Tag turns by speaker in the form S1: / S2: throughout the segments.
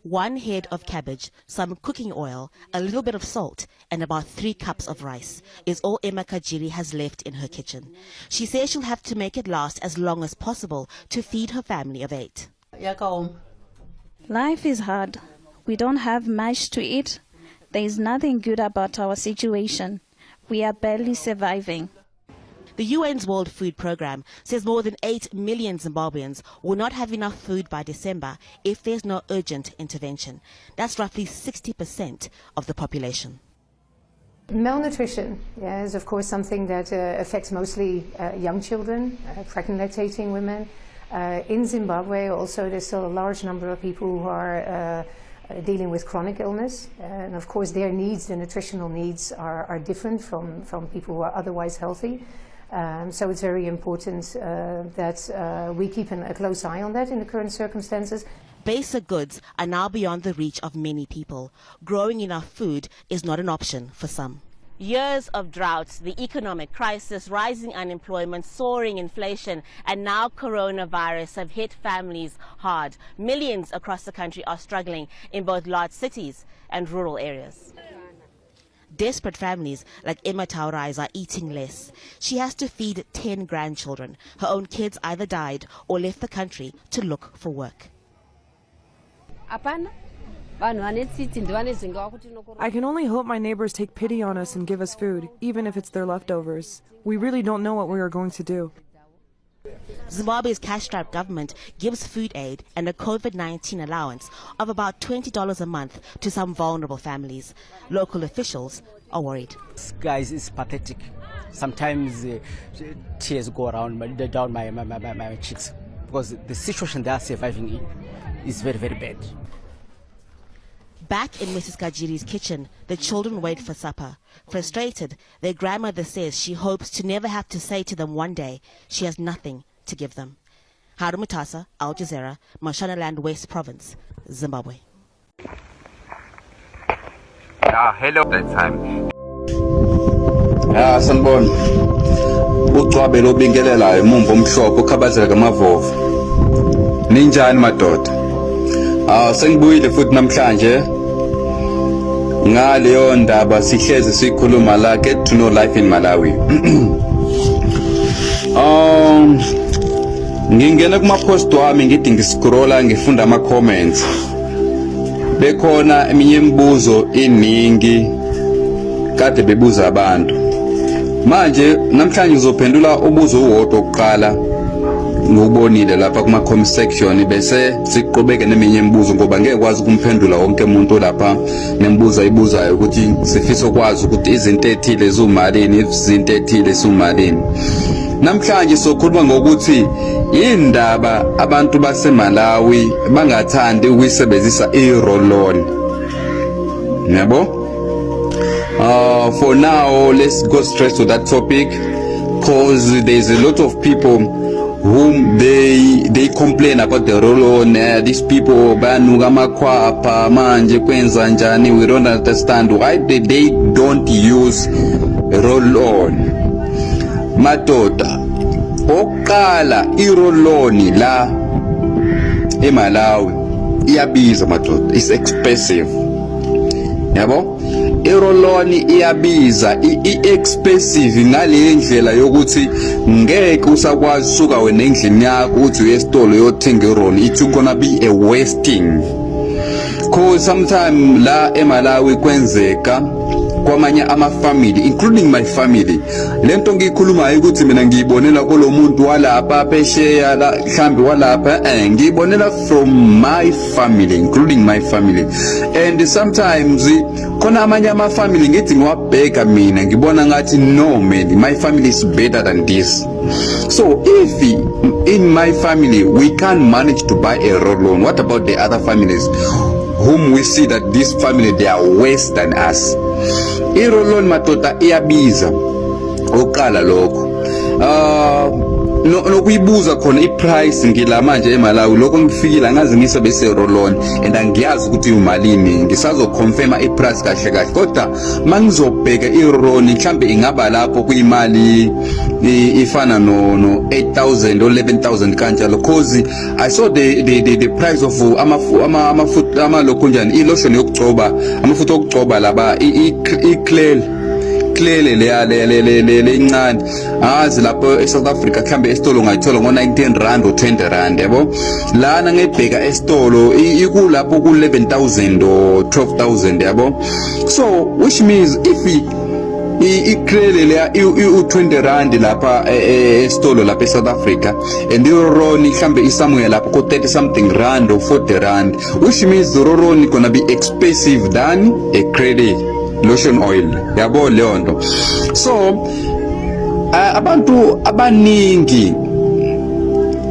S1: 1 head of cabbage, some cooking oil, a little bit of salt, and about 3 cups of rice is all Emma Kajiri has left in her kitchen. She says she'll have to make it last as long as possible to feed her family of 8.
S2: Life is hard. We don't have much to eat. There is nothing good about our situation. We are barely surviving.
S1: The UN's World Food Programme says more than 8 million Zimbabweans will not have enough food by December if there's no urgent intervention. That's roughly 60% of the population.
S3: Malnutrition is of course something that affects mostly young children, pregnant lactating women. In Zimbabwe also there's still a large number of people who are dealing with chronic illness, and of course their needs, the nutritional needs are different from people who are otherwise healthy. So it's very important that we keep a close eye on that in the current circumstances.
S1: Basic goods are now beyond the reach of many people. Growing enough food is not an option for some. Years of droughts, the economic crisis, rising unemployment, soaring inflation, and now coronavirus have hit families hard. Millions across the country are struggling in both large cities and rural areas. Desperate families like Emma Taurais are eating less. She has to feed 10 grandchildren. Her own kids either died or left the country to look for work.
S4: I
S5: can only hope my neighbors take pity on us and give us food, even if it's their leftovers. We really don't know what we are going to do.
S1: Zimbabwe's cash-strapped government gives food aid and a COVID-19 allowance of about $20 a month to some vulnerable families. Local officials are worried.
S6: This guys is pathetic. Sometimes tears go down my cheeks because the situation they are surviving in is very, very bad.
S1: Back in Mrs. Kajiri's kitchen, the children wait for supper. Frustrated, their grandmother says she hopes to never have to say to them one day she has nothing to give them. Haru Mutasa, Al Jazeera, Mashonaland West Province, Zimbabwe.
S7: Hello that time.
S8: Sanibona. Ucwabe lo bingelela imumbo omhlophe ukhabazeka amavovo. Ninjani madoda? Sengibuyile futhi namhlanje. Ngaleyo ndaba sihleze sikhuluma la Get to Know Life in Malawi. Ngingena kuma post wami ngithi ngiscrolla ngifunda ama comments. Bekhona eminye imibuzo iningi kade bebuza abantu. Manje namhlanje ngizophendula ubuzo uwodwa oqala ngubonile lapha kuma comment section bese siqhubeke neminye imibuzo ngoba ngeke kwazi ukumphendula wonke umuntu lapha nembuzo ibuzayo ukuthi sifisa ukwazi ukuthi izinto ethile zumalini, izinto ethile sumalini. Namhlanje sokhuluma ngokuthi indaba abantu baseMalawi bangathandi ukuyisebenzisa i-roll-on. Yabo? For now, let's go straight to that topic because there's a lot of people whom they complain about the roll-on. These people banuka makhwapha manje kwenza njani, we don't understand why they don't use roll-on. Madoda oqala i-roll-on la eMalawi iyabiza madoda, it's expensive. Yabo? I-roll-on iyabiza, i-expensive ngale ndlela yokuthi ngeke usakwazi usuka wena endlini yakho uthi uye esitolo yothenga i-roll, it's gonna be a wasting. Cause sometimes la eMalawi kwenzeka kwamanye ama-family including my family, lento ngiyikhulumayo ukuthi mina ngiyibonela kulo muntu walapha phesheya la mhlambi walapha, ngiyibonela from my family including my family. And sometimes khona amanye ama-family ngithi ngiwabheka mina ngibona ngathi no man, my family is better than this. So if in my family we can't manage to buy a roll-on, what about the other families whom we see that this family they are worse than us? I-roll-on madoda iyabiza oqala lokho. nokuyibuza khona iprice ngila manje eMalawi lokho ngifikile ngazi ngisebese Rolon and angiyazi ukuthi umalini ngisazoconfirma iprice kahle kahle kodwa mangizobheka iRolon mhlambe ingaba lapho kuyimali ifana no 8,000 or 11,000 kanjalo cause I saw the price of amafutha amalokho ilotion yokugcoba amafutha okugcoba laba clearly le incane azi lapho eSouth Africa mhlambe esitolo ngayithola ngo19 rand or 20 rand yabo lana ngebheka esitolo ikulapho ku 11,000 or 12,000 yabo so which means if clearly le u20 rand lapha esitolo lapha eSouth Africa and iRolon mhlambe isamwe lapho ko 30 something rand or 40 rand which means the iRolon gonna be expensive than a credit lotion oil yabo leyo nto so abantu abaningi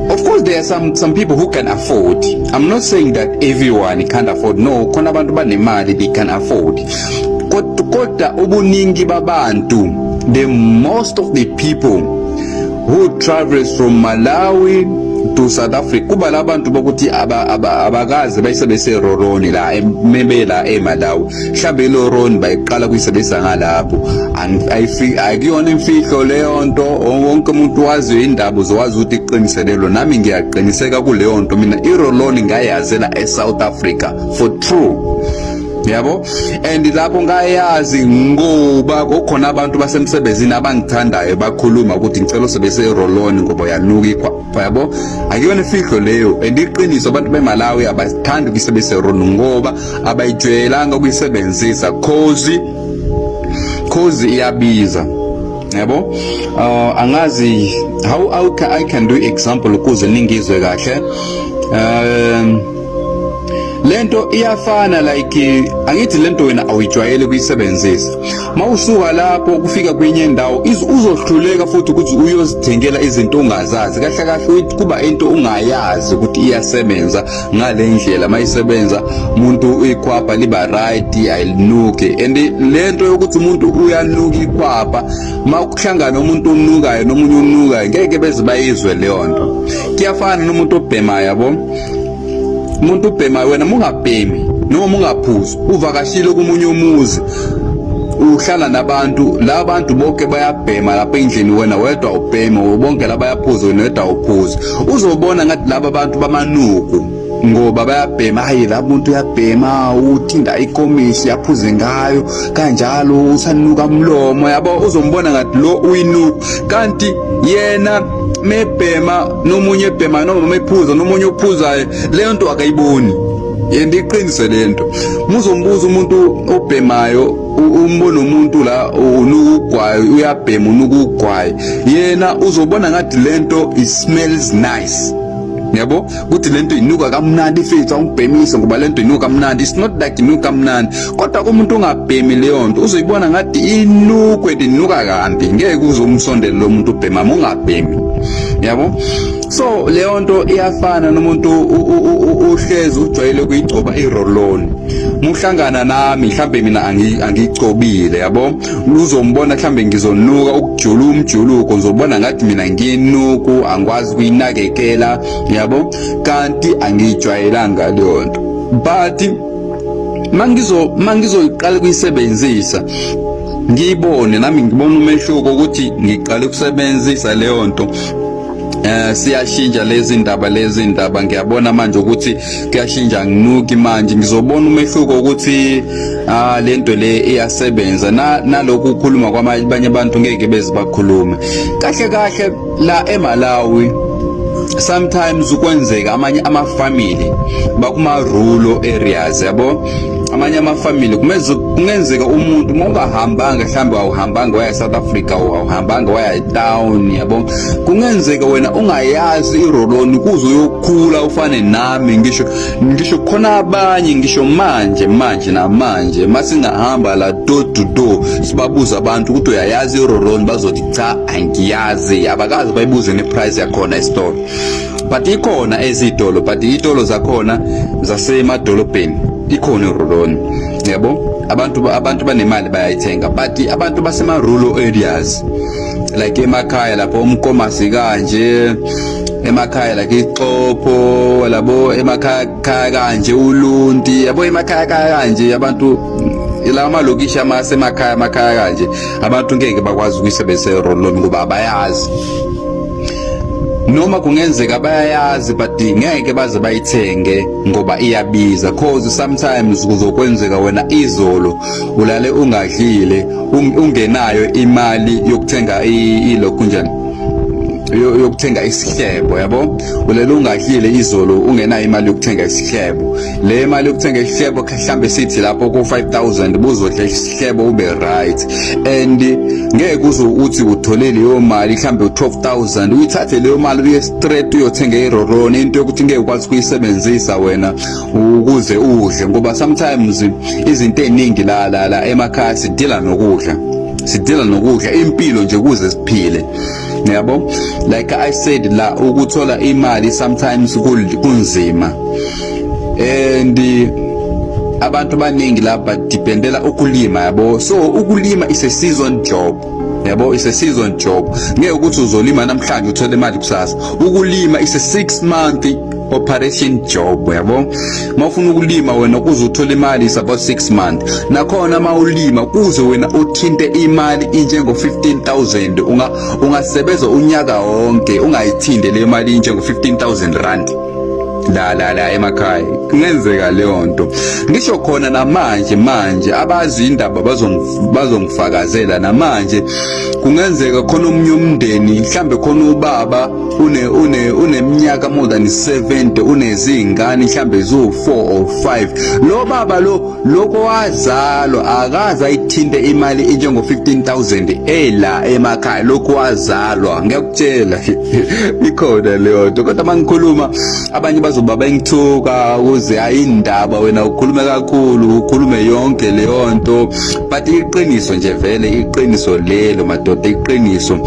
S8: of course there are some people who can afford. I'm not saying that everyone can't afford, no khona abantu banemali they can afford kodwa ubuningi babantu the most of the people who travels from Malawi to South Africa kuba labantu bokuthi abakazi bayisebenzise Rolon la memela eMalawi mhlambe iRolon bayiqala kuyisebenzisa ngalapho akuyona imfihlo leyo nto wonke umuntu wazi indaba uzowazi ukuthi iqiniselelo nami ngiyaqiniseka kuleyo nto mina iRolon ngayazela eSouth Africa for true yabo and lapho ngayazi ngoba kukhona abantu basemsebenzini abangithandayo bakhuluma ukuthi ngicela usebenzise iRolon ngoba yanuka yabo akuyona ifihlo leyo and iqiniso abantu beMalawi abathanda ukuyisebenzisa iRolon ngoba abayijwayelanga ukuyisebenzisa cause iyabiza yabo angazi how I can do example ukuze ningizwe kahle lento iyafana like angithi lento wena awujwayele kuyisebenzisa mawusuka lapho kufika kwenye indawo uzohluleka futhi ukuthi uyozithengela izinto ongazazi kahle kahle kuba into ungayazi ukuthi iyasebenza ngale ndlela mayisebenza umuntu ikhwapha liba right ayinuke and lento yokuthi umuntu uyanuka ikhwapha mawukuhlangana umuntu onukayo nomunye onukayo ngeke beze bayizwe leyo nto kuyafana nomuntu obhema yabo umuntu ubhema wena mungabhemi noma ungaphuzi uvakashile kumunye umuzi uhlala nabantu labantu bonke bayabhema lapha endlini wena wedwa ubhema bonke laba bayaphuza wena wedwa uphuza uzobona ngathi laba abantu bamanuku ngoba bayabhema hayi la muntu uyabhema uthinda ikomisi yaphuze ngayo kanjalo usanuka umlomo yabo uzombona ngathi lo uyinuka kanti yena mebhema nomunye ebhema noma mephuza nomunye uphuzayo leyo nto akayiboni yendiqinise lento muzombuza umuntu obhemayo umbona umuntu la unukugwayo uyabhema unukugwayo yena uzobona ngathi lento it smells nice yabo ukuthi lento inuka kamnandi ifethu awubhemisa ngoba lento inuka kamnandi it's not like inuka kamnandi kodwa umuntu ongabhemi leyo nto uzoyibona ngathi inukwe inuka kambi ngeke uzomsondela lo muntu obhema ungabhemi yabo so leyo nto iyafana nomuntu uhlezi ujwayele kuyigcoba iRolon muhlangana nami mhlambe mina angicobile yabo uzombona mhlambe ngizonuka ukujula umjuluko uzobona ngathi mina nginuku angikwazi kuyinakekela yabo kanti angijwayelanga leyo nto but mangizoyiqala kuyisebenzisa ngibone nami ngibona umehluko ukuthi ngiqale ukusebenzisa leyo nto siyashintsha lezi ndaba ngiyabona manje ukuthi kuyashintsha nginuki manje ngizobona umehluko ukuthi lento le iyasebenza nalokho ukukhuluma kwabanye abantu ngeke beze bakhulume kahle la eMalawi sometimes ukwenzeka amanye amafamily bakuma rural areas yabo amanye amafamily kungenzeka umuntu ungahambanga mhlambe awuhambanga waya South Africa awuhambanga waya town yabo kungenzeka wena ungayazi iRolon kuze uyokhula ufane nami ngisho khona abanye ngisho manje masingahamba la door to door sibabuza abantu ukuthi uyayazi iRolon bazothi cha angiyazi abakazi bayibuze neprice yakhona esitolo but ikhona ezitolo but itolo zakhona zasemadolobheni ikhona iRolon yabo abantu banemali bayayithenga but abantu basema rural areas like emakhaya lapho umkomasi kanje, emakhaya like iXhopho labo, emakhaya kanje uLunti yabo, emakhaya kanje abantu la malokishi amasemakhaya kanje abantu ngeke bakwazi ukuyisebenzisa i-roll-on ngoba abayazi, noma kungenzeka bayayazi but ngeke baze bayithenge ngoba iyabiza. Cause sometimes kuzokwenzeka wena izolo ulale ungadlile, ungenayo imali yokuthenga ilokhu njani yokuthenga isihlebo, yabo, ulele ungadlile izolo ungenayo imali yokuthenga isihlebo. Le mali yokuthenga isihlebo mhlambe sithi lapho ku 5000 buzodla isihlebo ube right, and ngeke uthi uthole leyo mali mhlambe 12000 uyithathe leyo mali uye straight uyothenga i-roll-on, into yokuthi ngeke ukwazi ukuyisebenzisa wena ukuze udle, ngoba sometimes izinto eziningi la emakhaya sidila nokudla impilo nje kuze siphile, yabo. Like I said, la ukuthola imali sometimes kunzima, and abantu baningi lapha dependela ukulima, yabo. So ukulima is a season job, yabo, is a season job. Ngeke ukuthi uzolima namhlanje uthole imali kusasa. Ukulima is a 6-month operation job, yabo. Mawufuna ukulima wena kuze uthole imali is about 6 months. Nakhona mawulima kuze wena uthinte imali injengo 15000 ungasebenza unyaka wonke ungayithinde le mali injengo 15000 rand la emakhaya. Kungenzeka leyo nto. Ngisho khona namanje abazi indaba bazongifakazela namanje. Kungenzeka khona omunye umndeni mhlambe khona ubaba uneminyaka more than 70, unezingane mhlambe zo4 or 5. Lo baba lokho wazalwa akaza ayithinte imali injengo 15000 la emakhaya, lokho wazalwa. Ngiyakutshela ikhona leyo nto, kodwa mangikhuluma abanye bazoba bengithuka ukuze ayindaba wena ukhulume kakhulu, ukhulume yonke leyo nto, but iqiniso nje vele, iqiniso lelo madoda, iqiniso.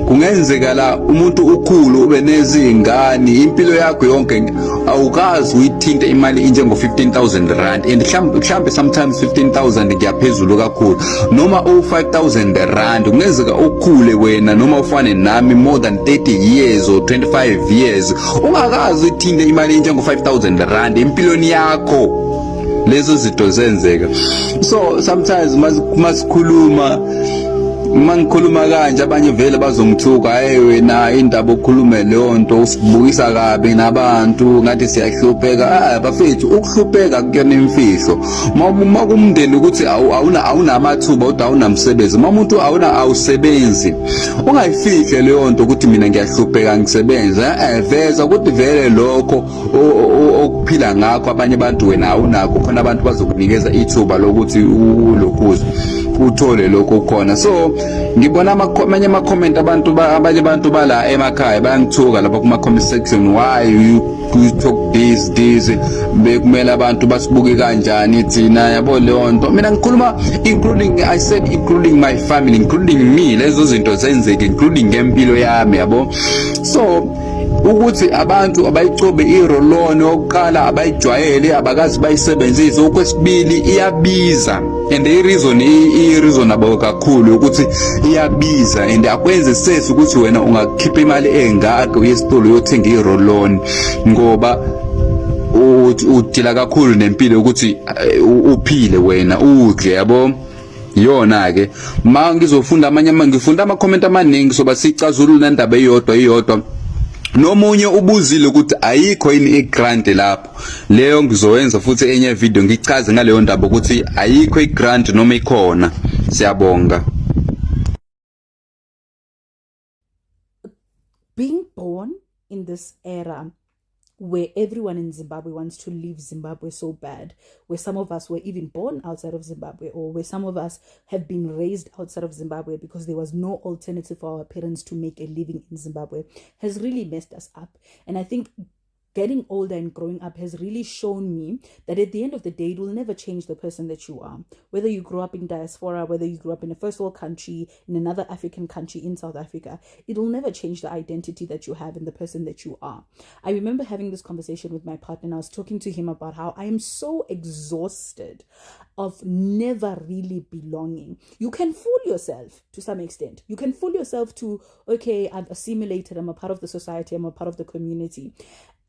S8: Kungenzeka la umuntu ukhulu ube nezingane, impilo yakho yonke awukazi uyithinte imali injengo 15000 rand, and mhlambe sometimes 15000 kuyaphezulu kakhulu, noma 5000 rand. Kungenzeka ukhule wena noma ufane nami more than 30 years or 25 years ungakazi uyithinte imali injengo 5000 rand empilweni yakho. Lezo zinto zenzeka. So sometimes masikhuluma, mangikhuluma kanje abanye vele bazongithuka, hey wena indaba okhulume leyo nto usibukisa kabi nabantu ngathi siyahlupheka. Bafethu, ukuhlupheka kuyona imfihlo. Makumndeni ukuthi awunamathuba kodwa awunamsebenzi, umuntu awusebenzi, ungayifihle leyo nto ukuthi mina ngiyahlupheka ngisebenza. Veza ukuthi vele lokho okuphila ngakho abanye abantu wena awunakho, khona abantu bazokunikeza ithuba lokuthi ulokhuze uthole lokho khona. So ngibona amanye ama-comment abanye abantu bala emakhaya bayangithuka lapha kuma-comment section, why you talk this bekumele abantu basibuke kanjani thina, yabo leyo nto. Mina ngikhuluma including my family, including me, lezo zinto zenzeke including ngempilo yami, yabo. So ukuthi abantu abayicobe i-roll-on, oqala abayijwayele, abakazi bayisebenzise. Okwesibili, iyabiza, and i-reasonable kakhulu ukuthi iyabiza, and akwenze sense ukuthi wena ungakhipha imali engaka uye esitolo uyothenga i-roll-on ngoba udila kakhulu nempilo ukuthi uphile wena udle, yabo. Yona ke ngizofunda ngifunda ama-comment amaningi soba sicazulule nendaba eyodwa. Nomunye ubuzile ukuthi ayikho yini i-grant lapho. Leyo ngizowenza futhi enye video ngichaze ngaleyo ndaba ukuthi ayikho i-grant noma ikhona. Siyabonga.
S9: Being born in this era where everyone in Zimbabwe wants to leave Zimbabwe so bad, where some of us were even born outside of Zimbabwe, or where some of us have been raised outside of Zimbabwe because there was no alternative for our parents to make a living in Zimbabwe, has really messed us up. And I think getting older and growing up has really shown me that at the end of the day, it will never change the person that you are. Whether you grew up in diaspora, whether you grew up in a first world country, in another African country, in South Africa, it will never change the identity that you have and the person that you are. I remember having this conversation with my partner, and I was talking to him about how I am so exhausted of never really belonging. You can fool yourself to some extent. You can fool yourself to, okay, I'm assimilated, I'm a part of the society, I'm a part of the community,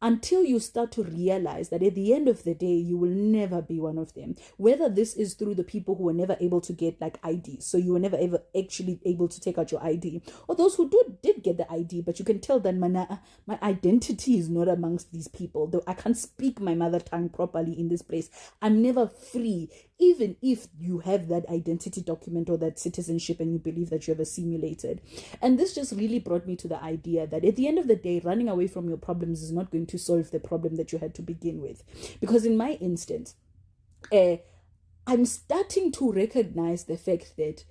S9: until you start to realize that at the end of the day, you will never be one of them. Whether this is through the people who were never able to get like ID, so you were never ever actually able to take out your ID, or those who did get the ID, but you can tell that my identity is not amongst these people. Though I can't speak my mother tongue properly in this place, I'm never free. Even if you have that identity document or that citizenship and you believe that you have assimilated. And this just really brought me to the idea that at the end of the day, running away from your problems is not going to solve the problem that you had to begin with. Because in my instance, I'm starting to recognize the fact that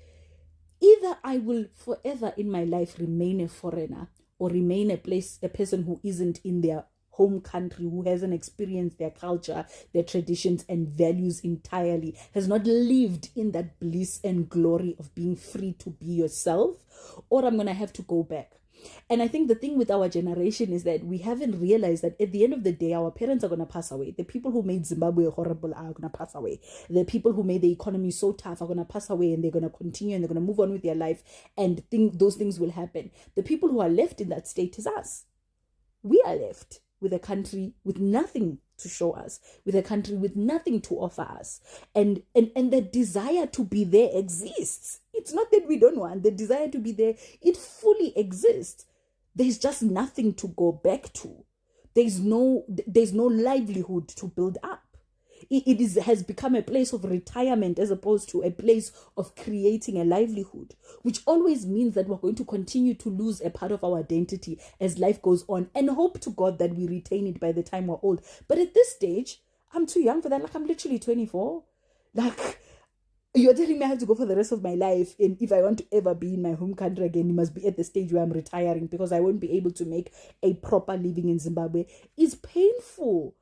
S9: either I will forever in my life remain a foreigner or remain a person who isn't in their home country, who hasn't experienced their culture, their traditions and values entirely, has not lived in that bliss and glory of being free to be yourself, or I'm going to have to go back. And I think the thing with our generation is that we haven't realized that at the end of the day, our parents are going to pass away. The people who made Zimbabwe horrible are going to pass away. The people who made the economy so tough are going to pass away, and they're going to continue and they're going to move on with their life, and those things will happen. The people who are left in that state is us. We are left with a country with nothing to show us, with a country with nothing to offer us. And the desire to be there exists. It's not that we don't want. The desire to be there, it fully exists. There's just nothing to go back to. There's no livelihood to build up. It has become a place of retirement as opposed to a place of creating a livelihood, which always means that we're going to continue to lose a part of our identity as life goes on, and hope to God that we retain it by the time we're old. But at this stage, I'm too young for that. Like, I'm literally 24. Like, you're telling me I have to go for the rest of my life, and if I want to ever be in my home country again, it must be at the stage where I'm retiring, because I won't be able to make a proper living in Zimbabwe. It's painful.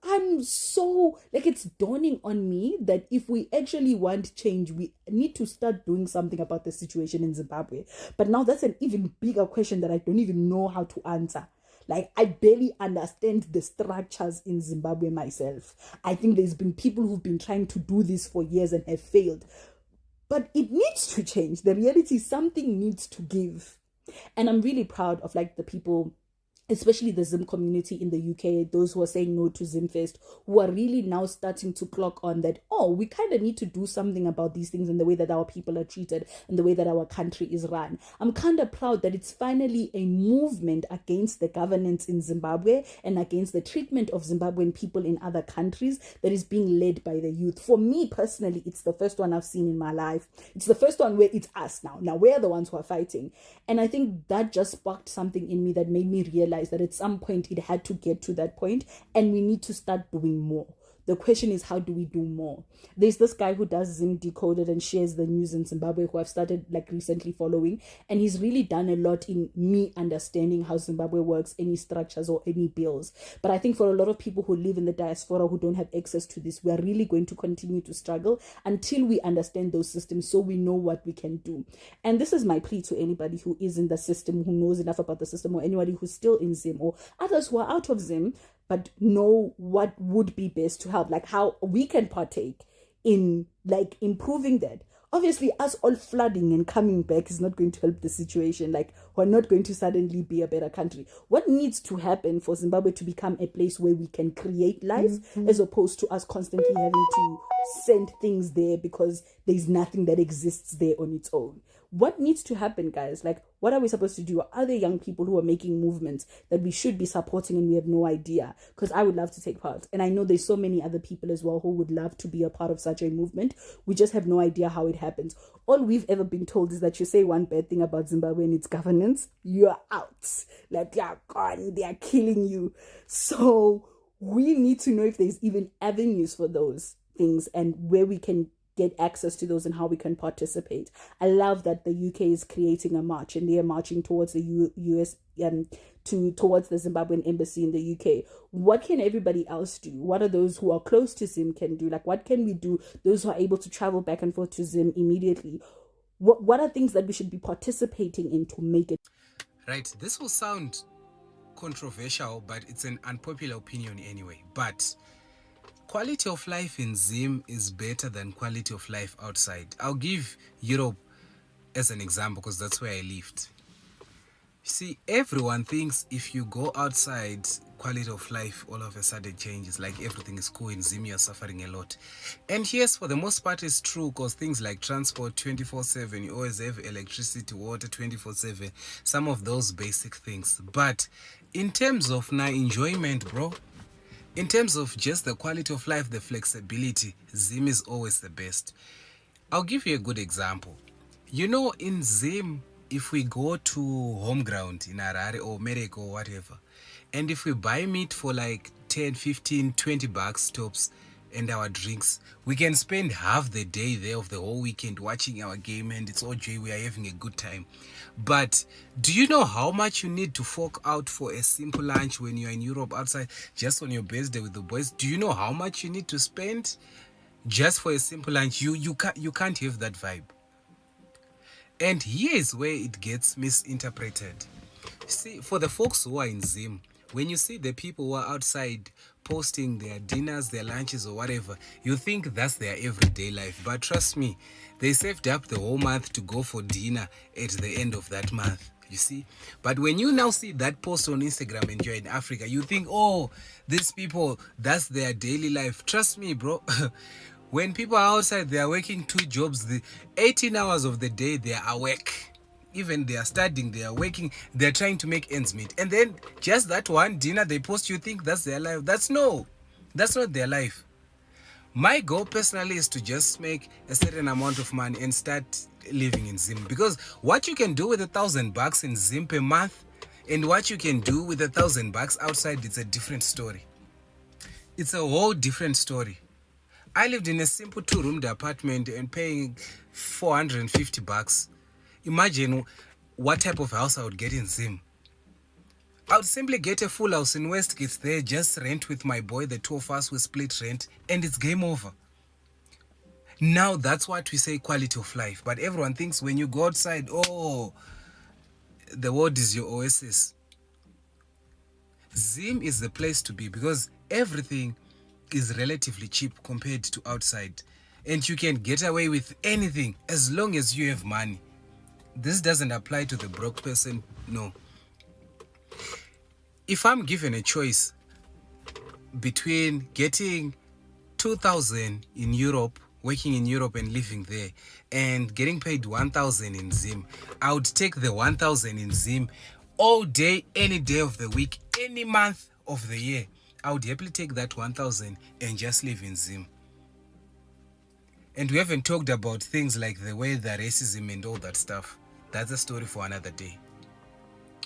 S9: I'm so, like, it's dawning on me that if we actually want change, we need to start doing something about the situation in Zimbabwe. But now that's an even bigger question that I don't even know how to answer. Like, I barely understand the structures in Zimbabwe myself. I think there's been people who've been trying to do this for years and have failed. But it needs to change. The reality is something needs to give. And I'm really proud of, like, the people, especially the Zim community in the UK, those who are saying no to Zimfest, who are really now starting to clock on that, oh, we kind of need to do something about these things and the way that our people are treated and the way that our country is run. I'm kind of proud that it's finally a movement against the governance in Zimbabwe and against the treatment of Zimbabwean people in other countries that is being led by the youth. For me personally, it's the first one I've seen in my life. It's the first one where it's us now. Now we're the ones who are fighting. And I think that just sparked something in me that made me realize that at some point it had to get to that point, and we need to start doing more. The question is, how do we do more? There's this guy who does Zim Decoded and shares the news in Zimbabwe, who I've started like recently following, and he's really done a lot in me understanding how Zimbabwe works, any structures or any bills. But I think for a lot of people who live in the diaspora who don't have access to this, we're really going to continue to struggle until we understand those systems, so we know what we can do. And this is my plea to anybody who is in the system, who knows enough about the system, or anybody who's still in Zim, or others who are out of Zim but know what would be best to help, like how we can partake in like improving that. Obviously, us all flooding and coming back is not going to help the situation. Like, we're not going to suddenly be a better country. What needs to happen for Zimbabwe to become a place where we can create life, as opposed to us constantly having to send things there because there's nothing that exists there on its own? What needs to happen, guys? Like, what are we supposed to do? Are there young people who are making movements that we should be supporting and we have no idea? Because I would love to take part. And I know there's so many other people as well who would love to be a part of such a movement. We just have no idea how it happens. All we've ever been told is that you say one bad thing about Zimbabwe and its governance, you're out. Like, you're gone. They are killing you. So we need to know if there's even avenues for those things and where we can get access to those and how we can participate. I love that the UK is creating a march and they are marching towards the US towards the Zimbabwean embassy in the UK. What can everybody else do? What are those who are close to Zim can do? Like, what can we do? Those who are able to travel back and forth to Zim immediately. What are things that we should be participating in to make it?
S10: Right, this will sound controversial, but it's an unpopular opinion anyway. But quality of life in Zim is better than quality of life outside. I'll give Europe as an example because that's where I lived. See, everyone thinks if you go outside, quality of life all of a sudden changes, like everything is cool. In Zim you're suffering a lot, and yes, for the most part it's true, because things like transport 24/7, you always have electricity, water 24/7, some of those basic things. But in terms of now enjoyment, bro, in terms of just the quality of life, the flexibility, Zim is always the best. I'll give you a good example. You know, in Zim, if we go to home ground in Harare or Merek or whatever, and if we buy meat for like 10, 15, 20 bucks tops and our drinks, we can spend half the day there of the whole weekend watching our game, and it's all joy, we are having a good time. But do you know how much you need to fork out for a simple lunch when you're in Europe outside, just on your birthday with the boys? Do you know how much you need to spend just for a simple lunch? You can't have that vibe. And here is where it gets misinterpreted. See, for the folks who are in Zim, when you see the people who are outside posting their dinners, their lunches or whatever, you think that's their everyday life. But trust me, they saved up the whole month to go for dinner at the end of that month, you see. But when you now see that post on Instagram and you're in Africa, you think, oh, these people, that's their daily life. Trust me, bro. When people are outside, they are working 2 jobs. The 18 hours of the day, they are awake. Even they are studying, they are working, they're trying to make ends meet. And then just that one dinner they post, you think that's their life. That's not their life. My goal personally is to just make a certain amount of money and start living in Zim. Because what you can do with $1,000 in Zim per month and what you can do with $1,000 outside, it's a different story. It's a whole different story. I lived in a simple 2-room apartment and paying $450. Imagine what type of house I would get in Zim. I would simply get a full house in Westgate there, just rent with my boy, the 2 of us will split rent, and it's game over. Now that's what we say quality of life. But everyone thinks when you go outside, oh, the world is your oasis. Zim is the place to be because everything is relatively cheap compared to outside, and you can get away with anything as long as you have money. This doesn't apply to the broke person, no. If I'm given a choice between getting 2,000 in Europe, working in Europe and living there, and getting paid 1,000 in Zim, I would take the 1,000 in Zim all day, any day of the week, any month of the year. I would happily take that 1,000 and just live in Zim. And we haven't talked about things like the weather, racism and all that stuff. That's a story for another day.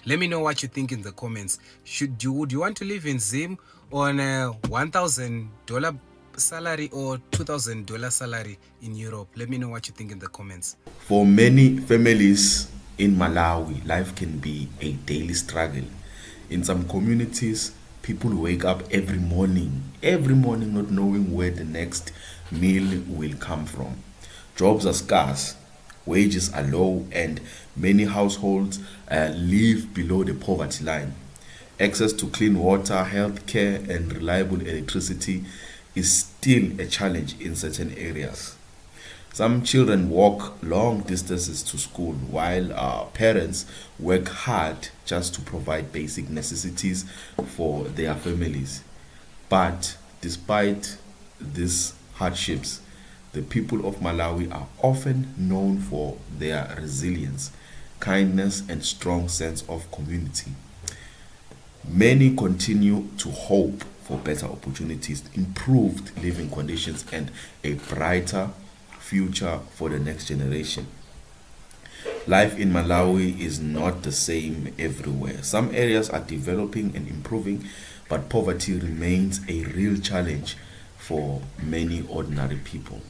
S10: Let me know what you think in the comments. Would you want to live in Zim on a $1,000 salary or $2,000 salary in Europe? Let me know what you think in the comments.
S11: For many families in Malawi, life can be a daily struggle. In some communities, people wake up every morning not knowing where the next meal will come from. Jobs are scarce, wages are low, and many households live below the poverty line. Access to clean water, health care, and reliable electricity is still a challenge in certain areas. Some children walk long distances to school, while parents work hard just to provide basic necessities for their families. But despite these hardships, the people of Malawi are often known for their resilience, kindness, and strong sense of community. Many continue to hope for better opportunities, improved living conditions, and a brighter future for the next generation. Life in Malawi is not the same everywhere. Some areas are developing and improving, but poverty remains a real challenge for many ordinary people.